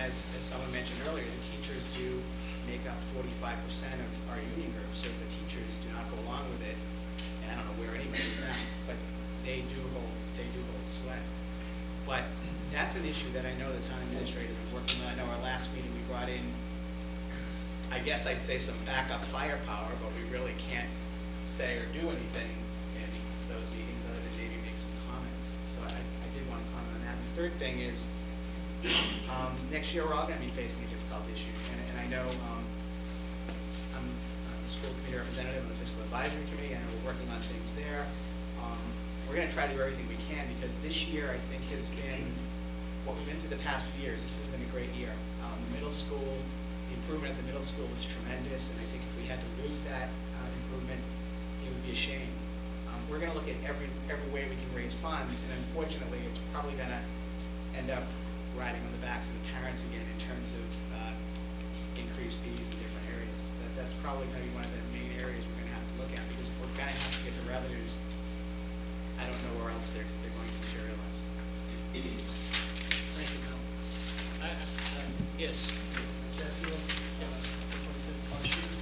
as someone mentioned earlier, the teachers do make up 45% of our union group, so if the teachers do not go along with it, and I don't know where anybody's at, but they do hold sway. But that's an issue that I know the town administrator is working on. I know our last meeting we brought in, I guess I'd say some backup firepower, but we really can't say or do anything in those meetings other than maybe make some comments. So I did want to comment on that. And the third thing is, next year we're all going to be facing a difficult issue, and I know I'm the school committee representative on the fiscal advisory committee. I know we're working on things there. We're going to try to do everything we can, because this year I think has been what we've been through the past few years. This has been a great year. The middle school, the improvement at the middle school was tremendous, and I think if we had to lose that improvement, it would be a shame. We're going to look at every way we can raise funds, and unfortunately, it's probably going to end up riding on the backs of the parents again in terms of increased fees in different areas. That's probably going to be one of the main areas we're going to have to look at, because if we're going to have to get the revenues, I don't know where else they're going to materialize. Thank you, Bill. Yes. Jeff Hill, 27 Park Street.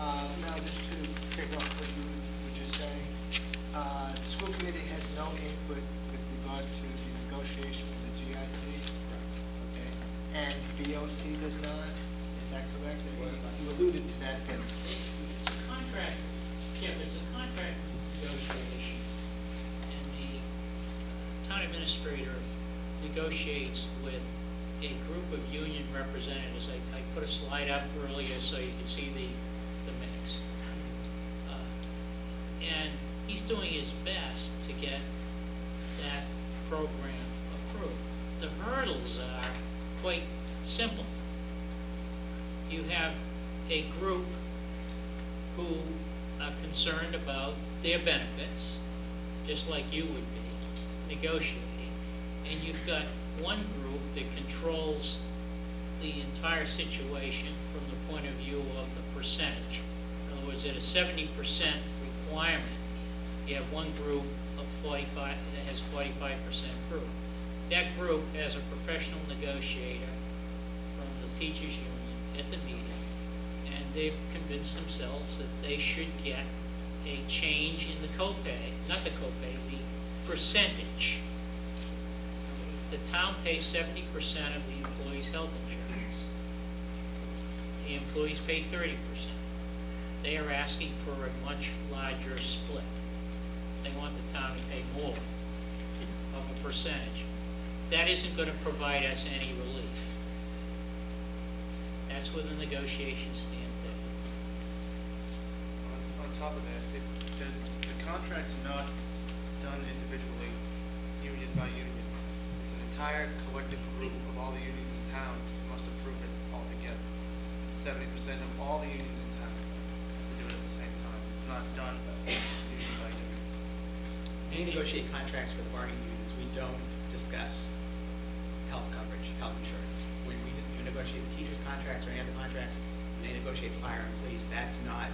Now, just to pick up what you were just saying, the school committee has no input with regard to the negotiation with the GIC. Okay. And BOC does not. Is that correct? You alluded to that. It's a contract, Jeff, it's a contract negotiation, and the town administrator negotiates with a group of union representatives. I put a slide up earlier so you can see the mix. And he's doing his best to get that program approved. The hurdles are quite simple. You have a group who are concerned about their benefits, just like you would be, negotiating. And you've got one group that controls the entire situation from the point of view of the percentage. In other words, at a 70% requirement, you have one group of 45 that has 45% group. That group has a professional negotiator from the teachers union at the meeting, and they've convinced themselves that they should get a change in the copay, not the copay, the percentage. The town pays 70% of the employee's health insurance. The employees pay 30%. They are asking for a much larger split. They want the town to pay more of a percentage. That isn't going to provide us any relief. That's where the negotiations stand today. On top of that, the contract's not done individually, union by union. It's an entire collective group of all the unions in town must approve it altogether. 70% of all the unions in town have to do it at the same time. It's not done union by union. When we negotiate contracts for the bargaining unions, we don't discuss health coverage, health insurance. When we negotiate the teachers' contracts or any other contracts, when they negotiate fire and police, that's not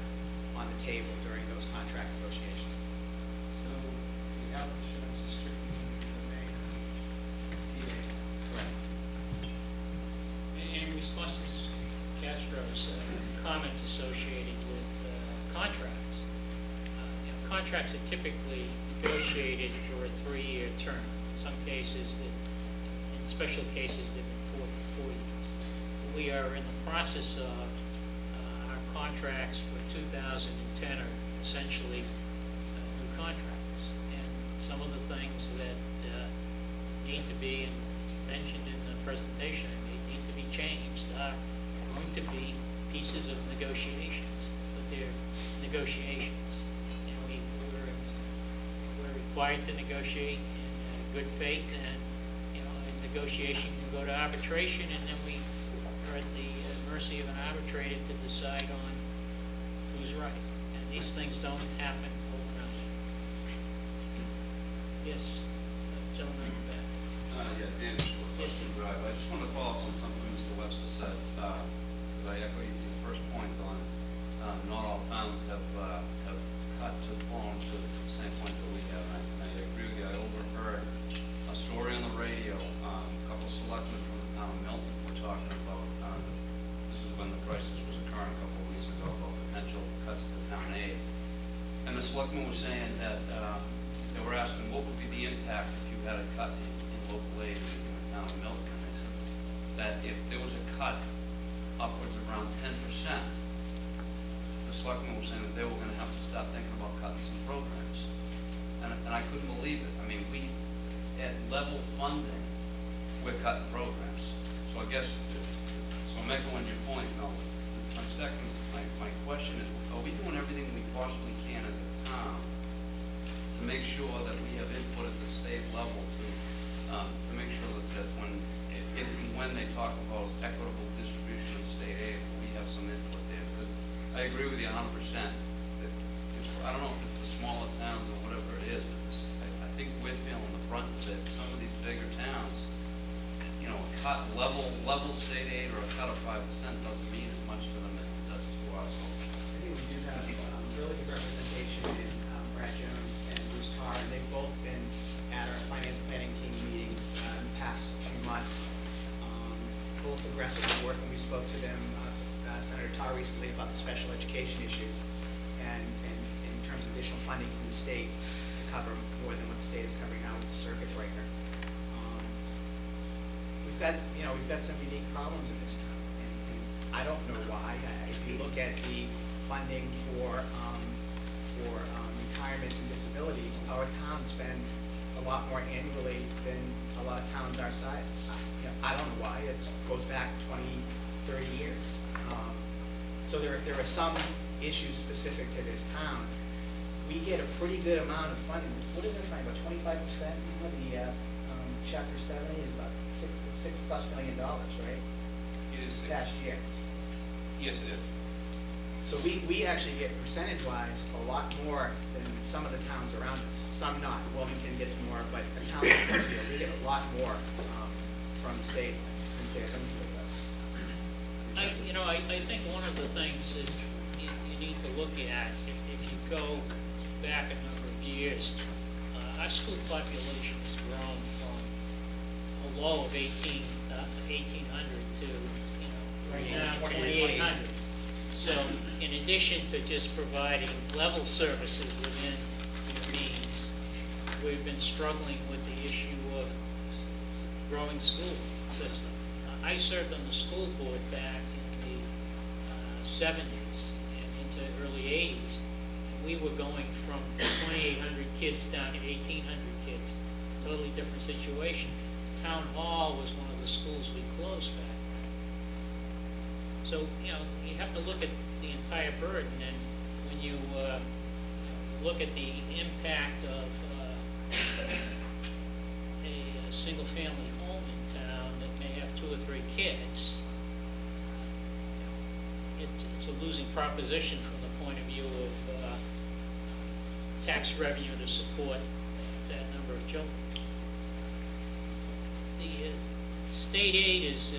on the table during those contract negotiations. So the health insurance is strictly the main TA. Correct. In response to Ms. Castro's comments associated with contracts, contracts are typically negotiated for a 3-year term. In some cases, in special cases, they've been 4 years. We are in the process of our contracts for 2010 are essentially new contracts, and some of the things that need to be mentioned in the presentation, they need to be changed, are going to be pieces of negotiations, but they're negotiations, and we're required to negotiate in good faith, and a negotiation can go to arbitration, and then we are at the mercy of an arbitrator to decide on who's right. And these things don't happen overnight. Yes, gentleman in the back. Yeah, Dan, Yes, Jim. Drive. I just want to follow up on something Mr. Webster said, because I echo your first point on not all towns have cut to the bone to the same point that we have. And I agree with you. I overheard a story on the radio. A couple of selectmen from the town of Milton were talking that, they were asking what would be the impact if you had a cut in local aid in the town of Milton. And I said that if there was a cut upwards of around 10%, the selectmen were saying that they were gonna have to start thinking about cutting some programs. And I couldn't believe it. I mean, at level funding, we're cutting programs. So I guess, so I'm echoing your point, Mel. My question is, are we doing everything we possibly can as a town to make sure that we have input at the state level to make sure that if and when they talk about equitable distribution of state aid, we have some input there? Because I agree with you 100%. I don't know if it's the smaller towns or whatever it is, but I think we're feeling the brunt of it. Some of these bigger towns, you know, a cut level state aid or a cut of 5% doesn't mean as much to them as it does to us. I think we do have really good representation in Brad Jones and Bruce Tarr, and they've both been at our finance planning team meetings in the past few months. Both aggressively working. We spoke to them, Senator Tarr recently, about the special education issue, and in terms of additional funding from the state to cover more than what the state is covering now with the circuit breaker. We've got some unique problems in this town, and I don't know why. If you look at the funding for retirements and disabilities, our town spends a lot more annually than a lot of towns our size. I don't know why. It goes back 20, 30 years. So there are some issues specific to this town. We get a pretty good amount of funding. What is it, about 25% of the Chapter 70 is about $6+ million, right? It is 6. Last year. Yes, it is. So we actually get percentage-wise a lot more than some of the towns around us. Some not. Wilmington gets more, but the town like Brookfield, we get a lot more from the state since they're coming with us. I think one of the things that you need to look at, if you go back a number of years, our school population has grown from a low of 1,800 to, right now, 2,800. So in addition to just providing level services within your means, we've been struggling with the issue of growing school system. I served on the school board back in the 70s and into early 80s. We were going from 2,800 kids down to 1,800 kids, totally different situation. Town Hall was one of the schools we closed back then. So, you have to look at the entire burden, and when you look at the impact of a single-family home in town that may have 2 or 3 kids, it's a losing proposition from the point of view of tax revenue to support that number of children. The state aid is,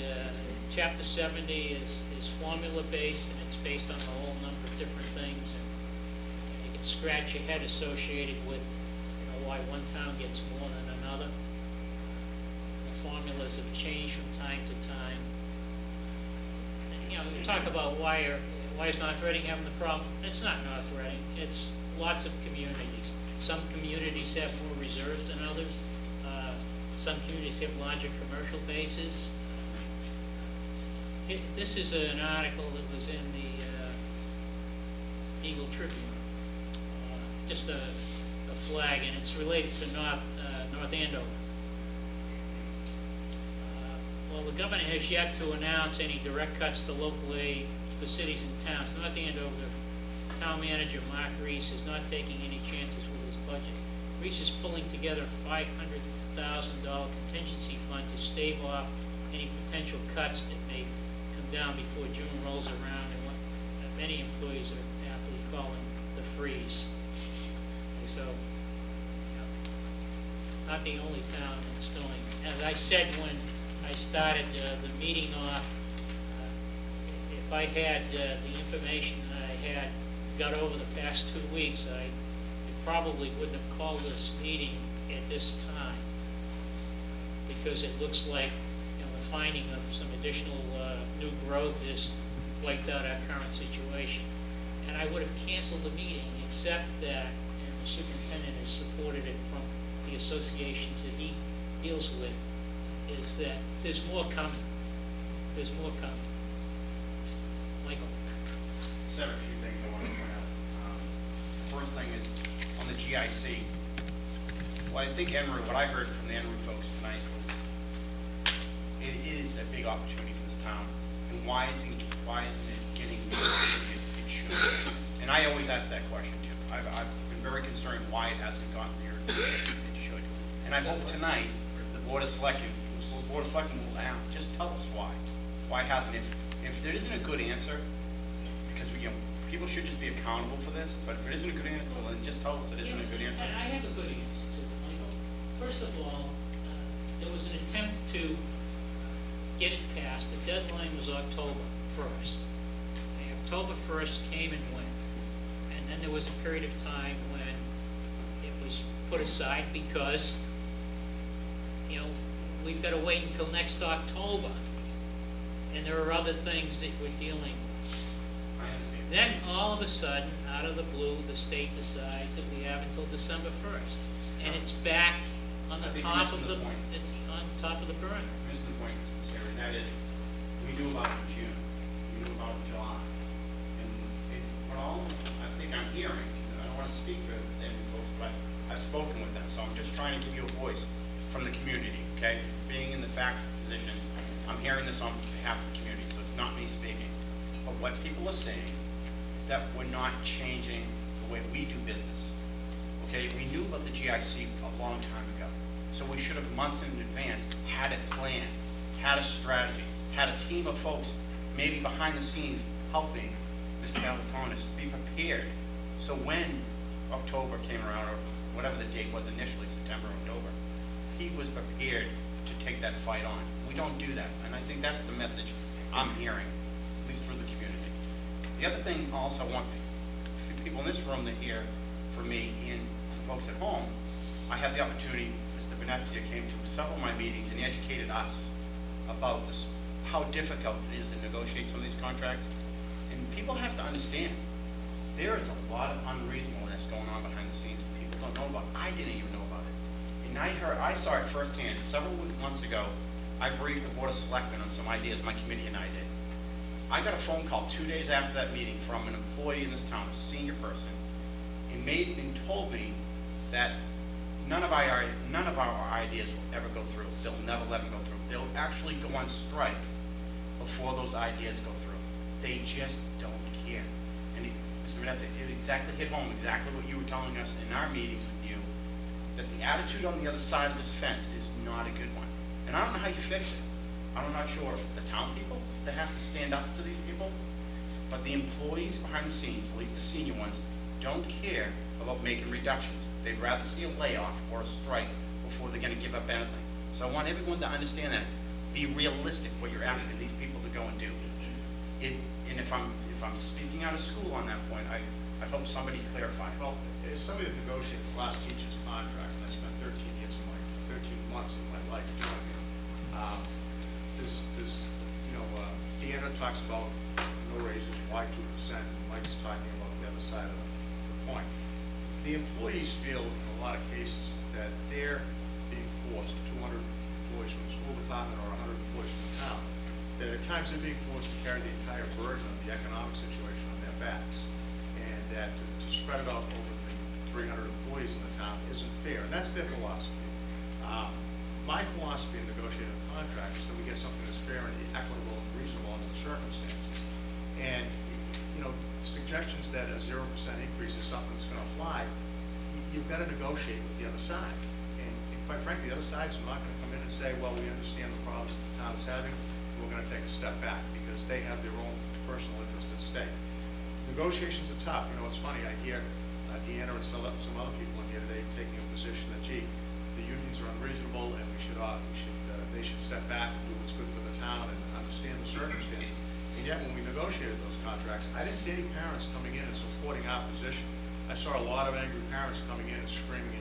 Chapter 70 is formula-based, and it's based on a whole number of different things. And you can scratch your head associated with why one town gets more than another. The formulas have changed from time to time. And, you talk about why is North Reading having the problem? It's not North Reading. It's lots of communities. Some communities have more reserves than others. Some communities have larger commercial bases. This is an article that was in the Eagle Tribune, just a flag, and it's related to North Andover. Well, the governor has yet to announce any direct cuts to local aid for cities and towns. North Andover town manager Mark Reese is not taking any chances with his budget. Reese is pulling together a $500,000 contingency fund to stave off any potential cuts that may come down before June rolls around, and what many employees are aptly calling the freeze. So, not the only town that's doing. As I said when I started the meeting off, if I had the information that I had got over the past 2 weeks, I probably wouldn't have called this meeting at this time, because it looks like the finding of some additional new growth has wiped out our current situation. And I would have canceled the meeting, except that in the superintendent has supported it from the associations that he deals with, is that there's more coming. There's more coming. Michael? Just have a few things I want to point out. First thing is, on the GIC, what I heard from the Enru folks tonight was, it is a big opportunity for this town, and why isn't it getting the attention it should? And I always ask that question too. I've been very concerned why it hasn't gotten the attention it should. And I hope tonight, the Board of Selectmen will just tell us why. Why it hasn't. If there isn't a good answer, because people should just be accountable for this, but if it isn't a good answer, then just tell us it isn't a good answer. I have a good answer to it, Michael. First of all, there was an attempt to get it passed. The deadline was October 1st. October 1st came and went, and then there was a period of time when it was put aside because, we've got to wait until next October, and there are other things that we're dealing with. I understand. Then, all of a sudden, out of the blue, the state decides that we have until December 1st, and it's back on I the think top you're of missing the point. it's on top of the burner. Missing the point, Mr. Sarah, and that is, we knew about it in June, we knew about it in July. And I think I'm hearing, and I don't want to speak for any folks, but I've spoken with them, so I'm just trying to give you a voice from the community, okay? Being in the fact position, I'm hearing this on behalf of the community, so it's not me speaking. But what people are saying is that we're not changing the way we do business, okay? We knew about the GIC a long time ago, so we should have months in advance had a plan, had a strategy, had a team of folks maybe behind the scenes helping Mr. Valiakonis be prepared. So when October came around, or whatever the date was initially, September, October, he was prepared to take that fight on. We don't do that, and I think that's the message I'm hearing, at least through the community. The other thing also, I want people in this room to hear from me and for folks at home, I had the opportunity, Mr. Venezia came to several of my meetings and he educated us about this, how difficult it is to negotiate some of these contracts. And people have to understand, there is a lot of unreasonableness going on behind the scenes that people don't know about. I didn't even know about it. And I saw it firsthand. Several months ago, I briefed the Board of Selectmen on some ideas my committee and I did. I got a phone call 2 days after that meeting from an employee in this town, a senior person, and told me that none of our ideas will ever go through. They'll never let them go through. They'll actually go on strike before those ideas go through. They just don't care. And Mr. Venezia, it exactly hit home exactly what you were telling us in our meetings with you, that the attitude on the other side of this fence is not a good one. And I don't know how you fix it. I'm not sure if it's the town people that have to stand up to these people, but the employees behind the scenes, at least the senior ones, don't care about making reductions. They'd rather see a layoff or a strike before they're going to give up anything. So I want everyone to understand that. Be realistic what you're asking these people to go and do. And if I'm speaking out of school on that point, I hope somebody clarifies. Well, as somebody that negotiated the last teacher's contract, and I spent 13 months of my life doing it, Deanna talks about no raises, why 2%, and Mike's talking about the other side of the point. The employees feel in a lot of cases that they're being forced, 200 employees from the school department or 100 employees from the town, that at times they're being forced to carry the entire burden of the economic situation on their backs, and that to spread it out over the 300 employees in the town isn't fair, and that's their philosophy. My philosophy in negotiating a contract is that we get something that's fair and equitable and reasonable under the circumstances. And, suggestions that a 0% increase is something that's going to apply, you've got to negotiate with the other side. And quite frankly, the other side's not going to come in and say, well, we understand the problems the town is having, we're going to take a step back, because they have their own personal interest at stake. Negotiations are tough. It's funny, I hear Deanna and some other people in here today taking a position that, gee, the unions are unreasonable and they should step back and do what's good for the town and understand the circumstances. And yet, when we negotiated those contracts, I didn't see any parents coming in and supporting our position. I saw a lot of angry parents coming in and screaming